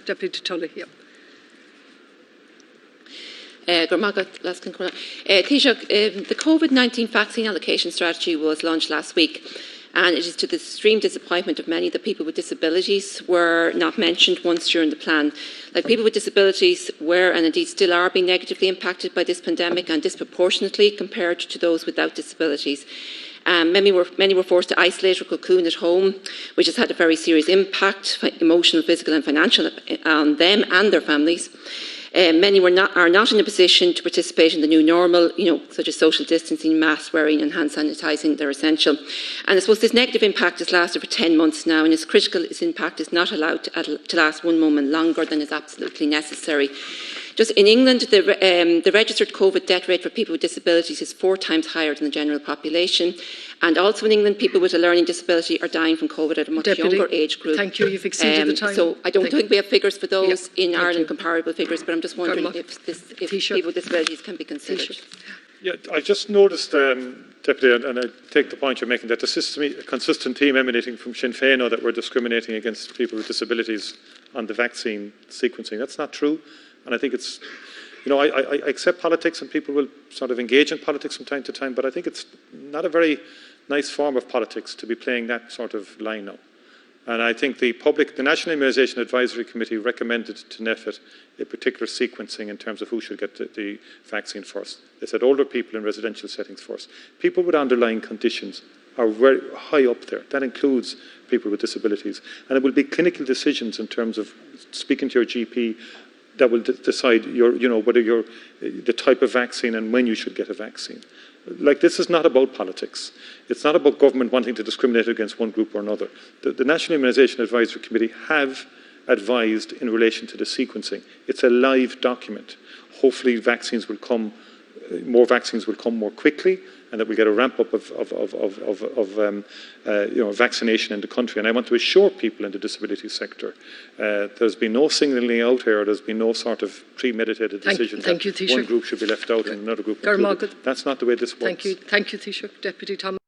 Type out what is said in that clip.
Deputy Tully. Yeah. The COVID-19 vaccine allocation strategy was launched last week, and it is to the extreme disappointment of many that people with disabilities were not mentioned once during the plan. Like, people with disabilities were and indeed still are being negatively impacted by this pandemic, and disproportionately compared to those without disabilities. Many were forced to isolate or cocoon at home, which has had a very serious impact, emotional, physical and financial, on them and their families. Many are not in a position to participate in the new normal, such as social distancing, mask wearing and hand sanitising. They're essential. And I suppose this negative impact has lasted for 10 months now, and it's critical its impact is not allowed to last one moment longer than is absolutely necessary. Just in England, the registered COVID death rate for people with disabilities is 4 times higher than the general population. And also in England, people with a learning disability are dying from COVID at a much younger age group. Thank you. You've exceeded the time. So I don't think we have figures for those in Ireland, comparable figures, but I'm just wondering if people with disabilities can be considered. Yeah, I just noticed, Deputy, and I take the point you're making, that there seems to be a consistent theme emanating from Sinn Féin that we're discriminating against people with disabilities on the vaccine sequencing. That's not true. And I think it's, I accept politics and people will sort of engage in politics from time to time, but I think it's not a very nice form of politics to be playing that sort of line now. And I think the National Immunisation Advisory Committee recommended to NEFIT a particular sequencing in terms of who should get the vaccine first. They said older people in residential settings first. People with underlying conditions are very high up there. That includes people with disabilities. And it will be clinical decisions in terms of speaking to your GP that will decide whether the type of vaccine and when you should get a vaccine. Like, this is not about politics. It's not about government wanting to discriminate against one group or another. The National Immunisation Advisory Committee have advised in relation to the sequencing. It's a live document. Hopefully more vaccines will come more quickly, and that we get a ramp up of vaccination in the country. And I want to assure people in the disability sector, there's been no signalling out here. There's been no sort of premeditated decision that one group should be left out and another group included. That's not the way this works. Thank you, Taoiseach. Deputy Thomas.